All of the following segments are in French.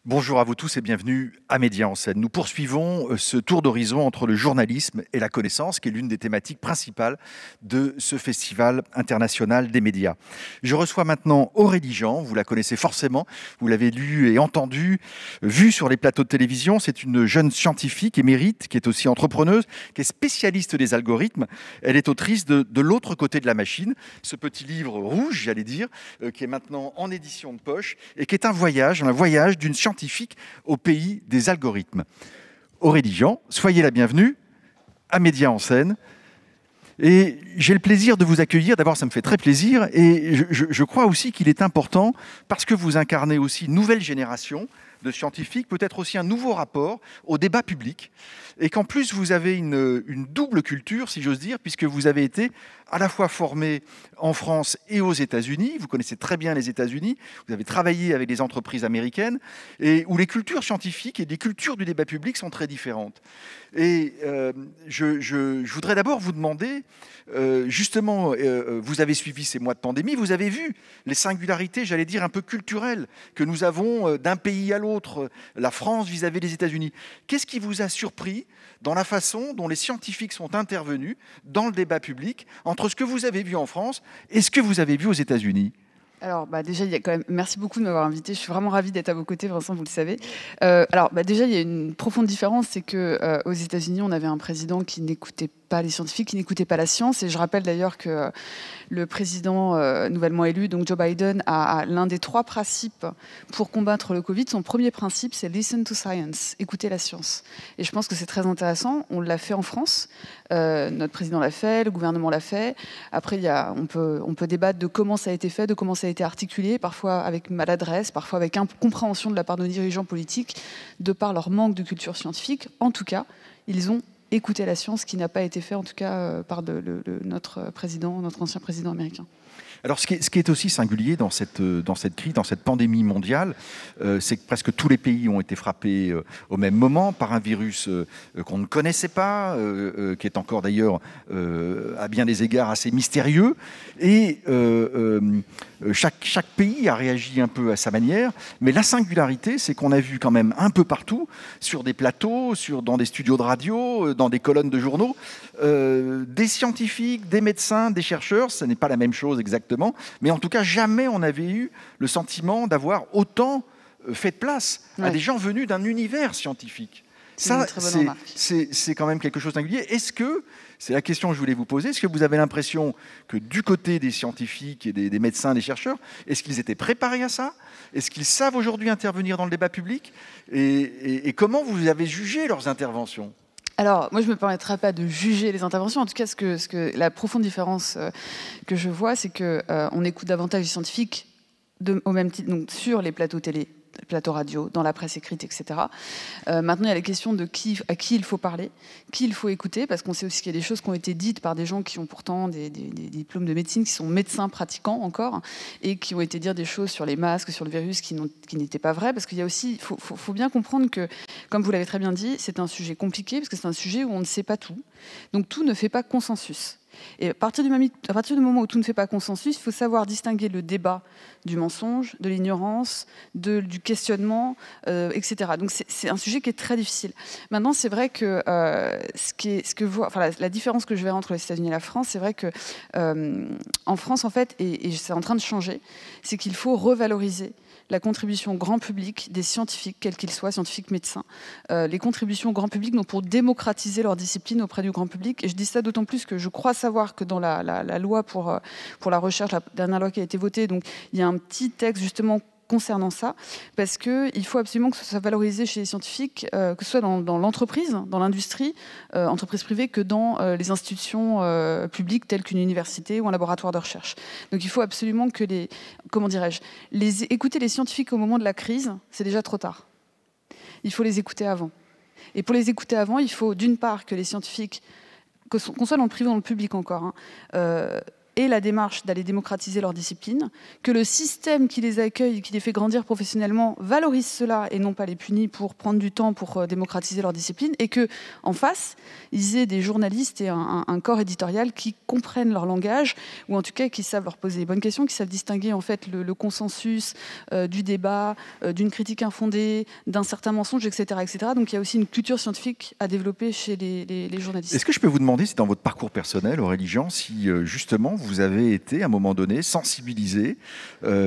Bonjour à vous tous et bienvenue à Média en scène. Nous poursuivons ce tour d'horizon entre le journalisme et la connaissance, qui est l'une des thématiques principales de ce festival international des médias. Je reçois maintenant Aurélie Jean, vous la connaissez forcément, vous l'avez lu et entendu, vu sur les plateaux de télévision. C'est une jeune scientifique émérite, qui est aussi entrepreneuse, qui est spécialiste des algorithmes. Elle est autrice de L'autre côté de la machine, ce petit livre rouge, j'allais dire, qui est maintenant en édition de poche et qui est un voyage d'une scientifique au pays des algorithmes. Aurélie Jean, soyez la bienvenue à Média en scène. Et j'ai le plaisir de vous accueillir. D'abord, ça me fait très plaisir. Et je crois aussi qu'il est important, parce que vous incarnez aussi une nouvelle génération de scientifiques, peut-être aussi un nouveau rapport au débat public. Et qu'en plus, vous avez une double culture, si j'ose dire, puisque vous avez été à la fois formé en France et aux États-Unis. Vous connaissez très bien les États-Unis. Vous avez travaillé avec des entreprises américaines, et où les cultures scientifiques et les cultures du débat public sont très différentes. Et je voudrais d'abord vous demander, justement, vous avez suivi ces mois de pandémie, vous avez vu les singularités, j'allais dire, un peu culturelles que nous avons d'un pays à l'autre, la France vis-à-vis des États-Unis. Qu'est-ce qui vous a surpris dans la façon dont les scientifiques sont intervenus dans le débat public entre ce que vous avez vu en France et ce que vous avez vu aux États-Unis ? Alors, déjà, il y a quand même... Merci beaucoup de m'avoir invité. Je suis vraiment ravie d'être à vos côtés, Vincent, vous le savez. Déjà, il y a une profonde différence, c'est que aux États-Unis, on avait un président qui n'écoutait pas les scientifiques, qui n'écoutait pas la science. Et je rappelle d'ailleurs que le président nouvellement élu, donc Joe Biden, a l'un des 3 principes pour combattre le Covid. Son premier principe, c'est listen to science, écouter la science. Et je pense que c'est très intéressant. On l'a fait en France. Notre président l'a fait, le gouvernement l'a fait. Après, on peut débattre de comment ça a été fait, de comment ça a été articulé, parfois avec maladresse, parfois avec incompréhension de la part de nos dirigeants politiques, de par leur manque de culture scientifique. En tout cas, ils ont écouté la science, qui n'a pas été fait, en tout cas, par notre ancien président américain. Alors, ce qui est aussi singulier dans cette crise, dans cette pandémie mondiale, c'est que presque tous les pays ont été frappés au même moment par un virus qu'on ne connaissait pas, qui est encore d'ailleurs à bien des égards assez mystérieux. Et chaque pays a réagi un peu à sa manière. Mais la singularité, c'est qu'on a vu quand même un peu partout, sur des plateaux, dans des studios de radio, dans des colonnes de journaux, des scientifiques, des médecins, des chercheurs. Ce n'est pas la même chose exactement. Mais en tout cas, jamais on n'avait eu le sentiment d'avoir autant fait de place à des gens venus d'un univers scientifique. Ça, c'est quand même quelque chose de singulier. C'est la question que je voulais vous poser, est-ce que vous avez l'impression que du côté des scientifiques et des médecins, des chercheurs, est-ce qu'ils étaient préparés à ça ? Est-ce qu'ils savent aujourd'hui intervenir dans le débat public ? Et comment vous avez jugé leurs interventions ? Alors, moi, je ne me permettrai pas de juger les interventions. En tout cas, la profonde différence que je vois, c'est qu'on écoute davantage les scientifiques au même titre, donc sur les plateaux télé, les plateaux radio, dans la presse écrite, etc. Maintenant, il y a la question de à qui il faut parler, qui il faut écouter, parce qu'on sait aussi qu'il y a des choses qui ont été dites par des gens qui ont pourtant des diplômes de médecine, qui sont médecins pratiquants encore, et qui ont été dire des choses sur les masques, sur le virus, qui n'étaient pas vraies, parce qu'il y a aussi, faut bien comprendre que, comme vous l'avez très bien dit, c'est un sujet compliqué, parce que c'est un sujet où on ne sait pas tout. Donc tout ne fait pas consensus. Et à partir du moment où tout ne fait pas consensus, il faut savoir distinguer le débat du mensonge, de l'ignorance, du questionnement, etc. Donc c'est un sujet qui est très difficile. Maintenant, c'est vrai que la différence que je verrai entre les États-Unis et la France, c'est vrai que en France, en fait, et c'est en train de changer, c'est qu'il faut revaloriser la contribution grand public des scientifiques, quels qu'ils soient, scientifiques, médecins, les contributions grand public, donc pour démocratiser leur discipline auprès du grand public. Et je dis ça d'autant plus que je crois savoir que dans la loi pour la recherche, la dernière loi qui a été votée, donc il y a un petit texte justement concernant ça, parce qu'il faut absolument que ce soit valorisé chez les scientifiques, que ce soit dans l'entreprise, dans l'industrie, entreprise privée, que dans les institutions publiques telles qu'une université ou un laboratoire de recherche. Donc il faut absolument que écouter les scientifiques au moment de la crise, c'est déjà trop tard. Il faut les écouter avant. Et pour les écouter avant, il faut d'une part que les scientifiques, qu'on soit dans le privé ou dans le public encore, aient la démarche d'aller démocratiser leur discipline, que le système qui les accueille, qui les fait grandir professionnellement, valorise cela et non pas les punit pour prendre du temps pour démocratiser leur discipline, et que en face, ils aient des journalistes et un corps éditorial qui comprennent leur langage, ou en tout cas qui savent leur poser les bonnes questions, qui savent distinguer en fait le consensus du débat, d'une critique infondée, d'un certain mensonge, etc., etc. Donc il y a aussi une culture scientifique à développer chez les journalistes. Est-ce que je peux vous demander si dans votre parcours personnel, Aurélie Jean, si justement vous avez été à un moment donné sensibilisé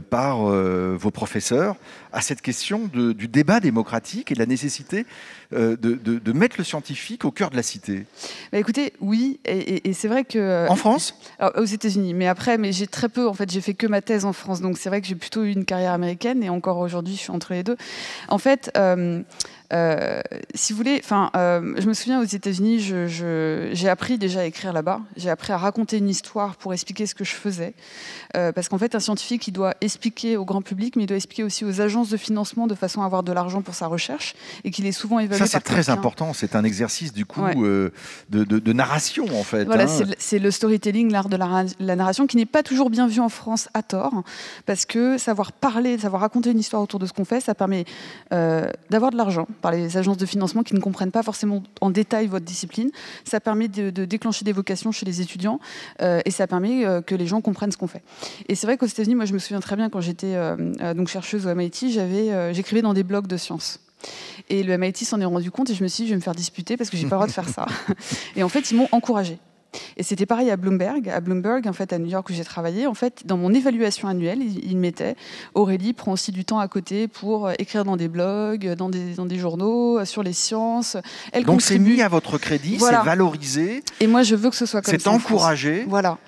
par vos professeurs à cette question du débat démocratique et de la nécessité de mettre le scientifique au cœur de la cité? Bah écoutez, oui, et c'est vrai que... En France? Alors, aux États-Unis, mais j'ai très peu, en fait, j'ai fait que ma thèse en France, donc c'est vrai que j'ai plutôt eu une carrière américaine, et encore aujourd'hui, je suis entre les deux. En fait... si vous voulez, je me souviens aux États-Unis, j'ai appris déjà à écrire là-bas. J'ai appris à raconter une histoire pour expliquer ce que je faisais. Parce qu'en fait, un scientifique, il doit expliquer au grand public, mais il doit expliquer aussi aux agences de financement de façon à avoir de l'argent pour sa recherche, et qu'il est souvent évalué par quelqu'un. Ça, c'est très important. C'est un exercice, du coup, de narration, en fait. Voilà, c'est le storytelling, l'art de la narration, qui n'est pas toujours bien vu en France à tort, parce que savoir parler, savoir raconter une histoire autour de ce qu'on fait, ça permet d'avoir de l'argent par les agences de financement qui ne comprennent pas forcément en détail votre discipline. Ça permet de déclencher des vocations chez les étudiants et ça permet que les gens comprennent ce qu'on fait. Et c'est vrai qu'aux États-Unis, moi je me souviens très bien quand j'étais donc chercheuse au MIT, j'écrivais dans des blogs de sciences. Et le MIT s'en est rendu compte et je me suis dit, je vais me faire disputer parce que j'ai pas le droit de faire ça. Et en fait, ils m'ont encouragée. Et c'était pareil à Bloomberg. À Bloomberg, en fait, à New York où j'ai travaillé, en fait, dans mon évaluation annuelle, il mettait Aurélie prend aussi du temps à côté pour écrire dans des blogs, dans des journaux, sur les sciences. Donc c'est mis à votre crédit, voilà. C'est valorisé. Et moi, je veux que ce soit comme ça. C'est encouragé. Voilà.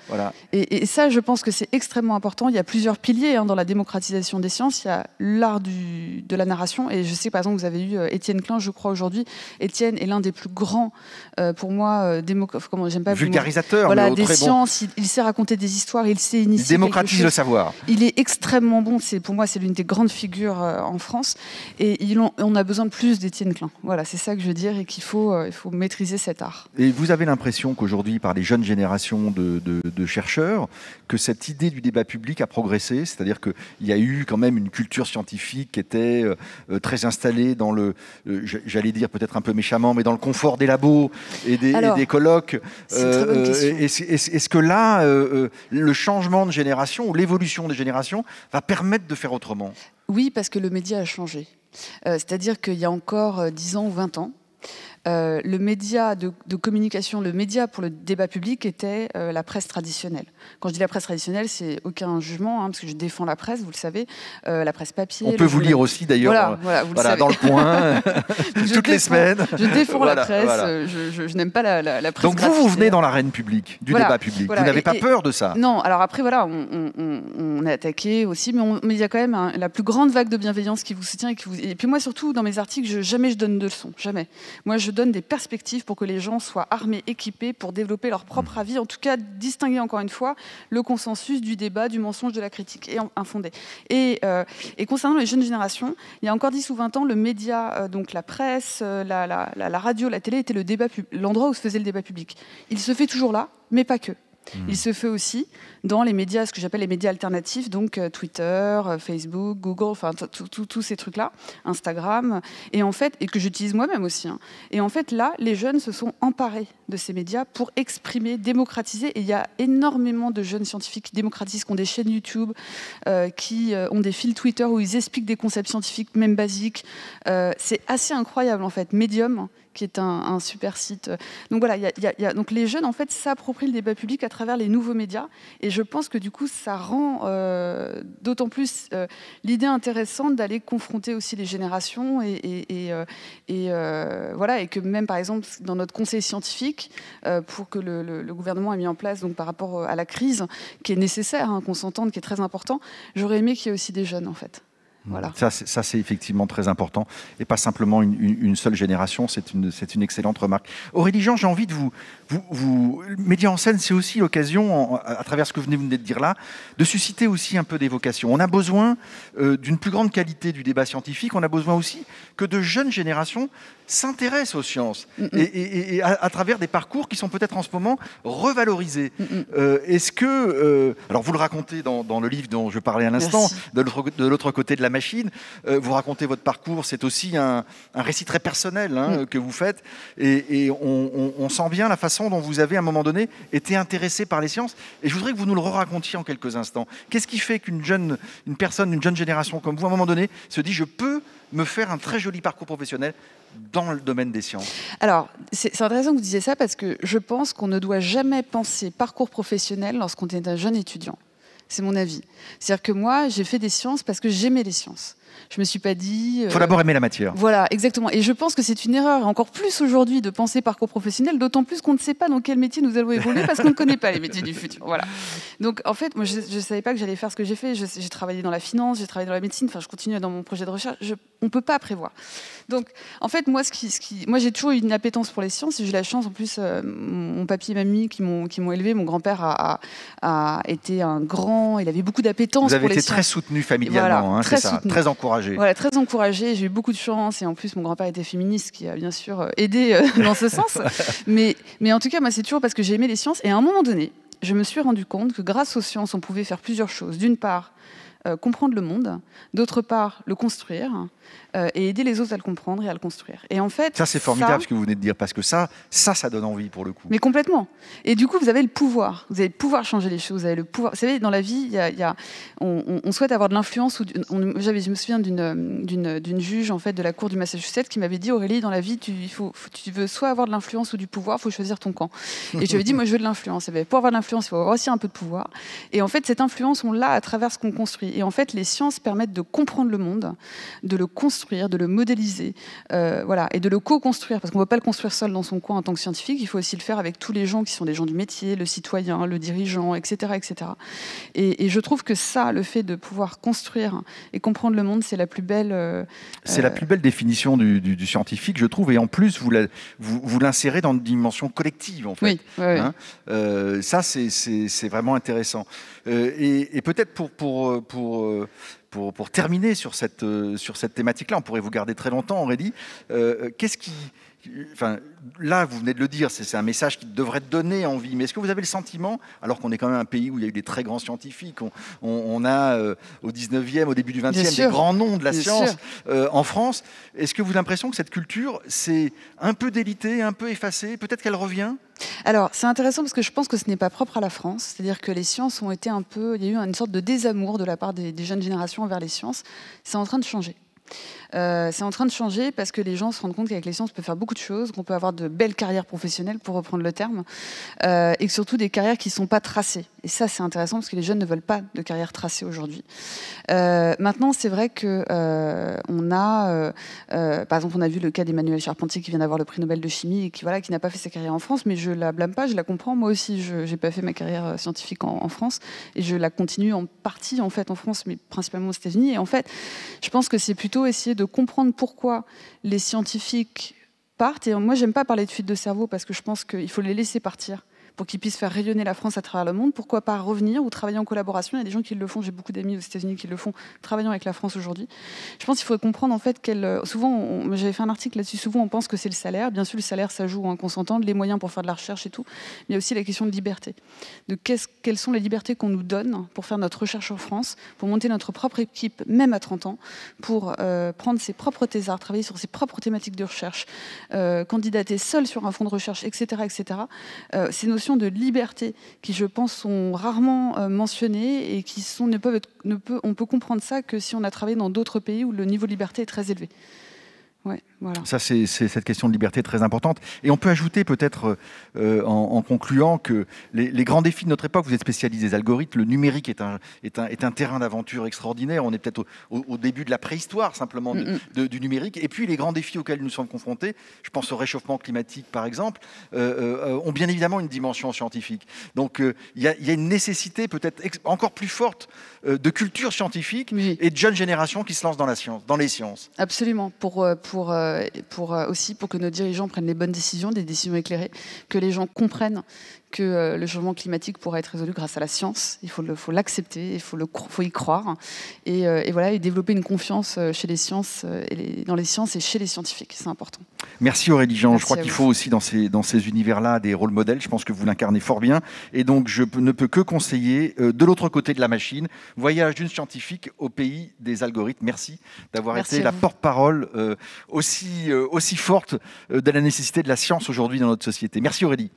Et ça, je pense que c'est extrêmement important. Il y a plusieurs piliers dans la démocratisation des sciences. Il y a l'art de la narration. Et je sais, par exemple, vous avez eu Étienne Klein, je crois, aujourd'hui. Étienne est l'un des plus grands, pour moi, comment j'aime pas vulgarisateur, voilà, des sciences, il sait raconter des histoires, il sait initier. Il démocratise le savoir. Il est extrêmement bon. Pour moi, c'est l'une des grandes figures en France. Et on a besoin de plus d'Étienne Klein. Voilà, c'est ça que je veux dire, et qu'il faut maîtriser cet art. Et vous avez l'impression qu'aujourd'hui, par les jeunes générations de chercheurs, que cette idée du débat public a progressé, c'est-à-dire qu'il y a eu quand même une culture scientifique qui était très installée dans j'allais dire peut-être un peu méchamment, mais dans le confort des labos et des colloques. C'est une très bonne question. Est-ce que là, le changement de génération ou l'évolution des générations va permettre de faire autrement? Oui, parce que le média a changé. C'est-à-dire qu'il y a encore 10 ans ou 20 ans, le média de communication, le média pour le débat public était la presse traditionnelle. Quand je dis la presse traditionnelle, c'est aucun jugement, parce que je défends la presse, vous le savez, la presse papier. On peut vous lire aussi d'ailleurs voilà, dans le point, toutes les semaines. Je défends la presse, je n'aime pas la presse. Donc vous venez dans l'arène publique, du débat public. Vous n'avez pas peur de ça? Non, alors après, on est attaqué aussi, mais il y a quand même la plus grande vague de bienveillance qui vous soutient. Et puis moi, surtout, dans mes articles, jamais je donne de leçons, jamais. Moi, je donne des perspectives pour que les gens soient armés, équipés pour développer leur propre avis, en tout cas distinguer encore une fois le consensus du débat, du mensonge, de la critique et infondée. Et concernant les jeunes générations, il y a encore 10 ou 20 ans, le média, donc la presse, la radio, la télé était l'endroit où se faisait le débat public. Il se fait toujours là, mais pas que. Il se fait aussi dans les médias, ce que j'appelle les médias alternatifs, donc Twitter, Facebook, Google, enfin tous ces trucs-là, Instagram, et en fait, et que j'utilise moi-même aussi. Et en fait, là, les jeunes se sont emparés de ces médias pour exprimer, démocratiser. Et il y a énormément de jeunes scientifiques qui démocratisent, qui ont des chaînes YouTube, qui ont des fils Twitter où ils expliquent des concepts scientifiques, même basiques. C'est assez incroyable, en fait. Medium, qui est un super site. Donc voilà, donc les jeunes en fait s'approprient le débat public à travers les nouveaux médias, et je pense que du coup ça rend d'autant plus l'idée intéressante d'aller confronter aussi les générations et voilà, et que même par exemple dans notre conseil scientifique pour que le gouvernement a mis en place donc par rapport à la crise qui est nécessaire, qu'on s'entende, qui est très important, j'aurais aimé qu'il y ait aussi des jeunes en fait. Voilà. Ça, c'est effectivement très important. Et pas simplement une seule génération, c'est une excellente remarque. Aurélie Jean, j'ai envie de vous Média en scène, c'est aussi l'occasion, à travers ce que vous venez de dire là, de susciter aussi un peu d'évocation. On a besoin d'une plus grande qualité du débat scientifique, on a besoin aussi que de jeunes générations s'intéressent aux sciences et à travers des parcours qui sont peut-être en ce moment revalorisés. Est-ce que, alors vous le racontez dans le livre dont je parlais à l'instant, de l'autre côté de la machine, vous racontez votre parcours, c'est aussi un récit très personnel que vous faites, et on sent bien la façon dont vous avez à un moment donné été intéressé par les sciences, et je voudrais que vous nous le racontiez en quelques instants. Qu'est-ce qui fait qu'une personne, une jeune génération comme vous, à un moment donné, se dit « je peux me faire un très joli parcours professionnel dans le domaine des sciences ». Alors, c'est intéressant que vous disiez ça, parce que je pense qu'on ne doit jamais penser parcours professionnel lorsqu'on est un jeune étudiant. C'est mon avis. C'est-à-dire que moi, j'ai fait des sciences parce que j'aimais les sciences. Je me suis pas dit... Il faut d'abord aimer la matière. Voilà, exactement. Et je pense que c'est une erreur, et encore plus aujourd'hui, de penser parcours professionnel, d'autant plus qu'on ne sait pas dans quel métier nous allons évoluer, parce qu'on ne connaît pas les métiers du futur. Voilà. Donc, en fait, moi, je ne savais pas que j'allais faire ce que j'ai fait. J'ai travaillé dans la finance, j'ai travaillé dans la médecine, enfin, je continue dans mon projet de recherche. On ne peut pas prévoir. Donc, en fait, moi, moi j'ai toujours eu une appétence pour les sciences. J'ai eu la chance, en plus, mon papy et mamie qui m'ont élevé. Mon grand-père a été un grand... Il avait beaucoup d'appétence pour les sciences. Vous avez été très soutenu familialement, voilà, c'est ça, très encouragé. Voilà, très encouragé. J'ai eu beaucoup de chance. Et en plus, mon grand-père était féministe, ce qui a bien sûr aidé dans ce sens. Mais en tout cas, moi, c'est toujours parce que j'ai aimé les sciences. Et à un moment donné, je me suis rendu compte que grâce aux sciences, on pouvait faire plusieurs choses. D'une part, comprendre le monde, d'autre part, le construire, et aider les autres à le comprendre et à le construire. Et en fait, ça, c'est formidable ce que vous venez de dire, parce que ça donne envie pour le coup. Mais complètement. Et du coup, vous avez le pouvoir. Vous allez pouvoir changer les choses. Vous avez le pouvoir. Vous savez, dans la vie, on souhaite avoir de l'influence. Je me souviens d'une juge en fait de la cour du Massachusetts qui m'avait dit, Aurélie, dans la vie, tu veux soit avoir de l'influence ou du pouvoir, il faut choisir ton camp. Et je lui ai dit, moi, je veux de l'influence. Pour avoir de l'influence, il faut avoir aussi un peu de pouvoir. Et en fait, cette influence, on l'a à travers ce qu'on construit. Et en fait, les sciences permettent de comprendre le monde, de le construire, de le modéliser, voilà, et de le co-construire, parce qu'on ne peut pas le construire seul dans son coin en tant que scientifique, il faut aussi le faire avec tous les gens qui sont des gens du métier, le citoyen, le dirigeant, etc. etc. Et je trouve que ça, le fait de pouvoir construire et comprendre le monde, c'est la plus belle... C'est la plus belle définition du scientifique, je trouve, et en plus, vous l'insérez dans une dimension collective, en fait. Oui, oui. Ça, c'est vraiment intéressant. Et peut-être pour terminer sur cette thématique-là, on pourrait vous garder très longtemps, Aurélie. Là, vous venez de le dire, c'est un message qui devrait donner envie. Mais est-ce que vous avez le sentiment, alors qu'on est quand même un pays où il y a eu des très grands scientifiques, on a au 19e, au début du 20e, des grands noms de la science en France, est-ce que vous avez l'impression que cette culture s'est un peu délitée, un peu effacée, peut-être qu'elle revient ? Alors, c'est intéressant parce que je pense que ce n'est pas propre à la France. C'est-à-dire que les sciences ont été il y a eu une sorte de désamour de la part des jeunes générations envers les sciences. C'est en train de changer. C'est en train de changer parce que les gens se rendent compte qu'avec les sciences, on peut faire beaucoup de choses, qu'on peut avoir de belles carrières professionnelles, pour reprendre le terme, et que surtout des carrières qui ne sont pas tracées. Et ça, c'est intéressant parce que les jeunes ne veulent pas de carrière tracée aujourd'hui. Maintenant, c'est vrai que par exemple, on a vu le cas d'Emmanuelle Charpentier qui vient d'avoir le prix Nobel de chimie et qui n'a pas fait sa carrière en France, mais je la blâme pas, je la comprends. Moi aussi, je n'ai pas fait ma carrière scientifique en France et je la continue en partie en fait en France, mais principalement aux États-Unis. Et en fait, je pense que c'est plutôt essayer de comprendre pourquoi les scientifiques partent. Et moi, j'aime pas parler de fuite de cerveau parce que je pense qu'il faut les laisser partir pour qu'ils puissent faire rayonner la France à travers le monde. Pourquoi pas revenir ou travailler en collaboration? Il y a des gens qui le font, j'ai beaucoup d'amis aux États-Unis qui le font, travaillant avec la France aujourd'hui. Je pense qu'il faudrait comprendre en fait j'avais fait un article là-dessus, souvent on pense que c'est le salaire. Bien sûr, le salaire, ça joue, qu'on s'entende, les moyens pour faire de la recherche et tout. Mais il y a aussi la question de liberté. Quelles sont les libertés qu'on nous donne pour faire notre recherche en France, pour monter notre propre équipe, même à 30 ans, pour prendre ses propres thésards, travailler sur ses propres thématiques de recherche, candidater seul sur un fonds de recherche, etc. etc. Ces notions de liberté qui, je pense, sont rarement mentionnées et qui on peut comprendre ça que si on a travaillé dans d'autres pays où le niveau de liberté est très élevé. Ouais, voilà. Ça, c'est cette question de liberté très importante. Et on peut ajouter peut-être, en concluant, que les grands défis de notre époque, vous êtes spécialiste des algorithmes, le numérique est un terrain d'aventure extraordinaire. On est peut-être au début de la préhistoire, simplement, du numérique. Et puis, les grands défis auxquels nous sommes confrontés, je pense au réchauffement climatique, par exemple, ont bien évidemment une dimension scientifique. Donc, il y a une nécessité peut-être encore plus forte de culture scientifique et de jeunes générations qui se lancent dans les sciences. Absolument, aussi pour que nos dirigeants prennent les bonnes décisions, des décisions éclairées, que les gens comprennent que le changement climatique pourra être résolu grâce à la science. Il faut l'accepter, il faut y croire, et voilà, et développer une confiance chez les sciences, dans les sciences et chez les scientifiques. C'est important. Merci Aurélie Jean. Je crois qu'il faut aussi dans ces univers-là des rôles modèles. Je pense que vous l'incarnez fort bien, et donc je ne peux que conseiller de l'autre côté de la machine, voyage d'une scientifique au pays des algorithmes. Merci d'avoir été la porte-parole aussi forte de la nécessité de la science aujourd'hui dans notre société. Merci Aurélie.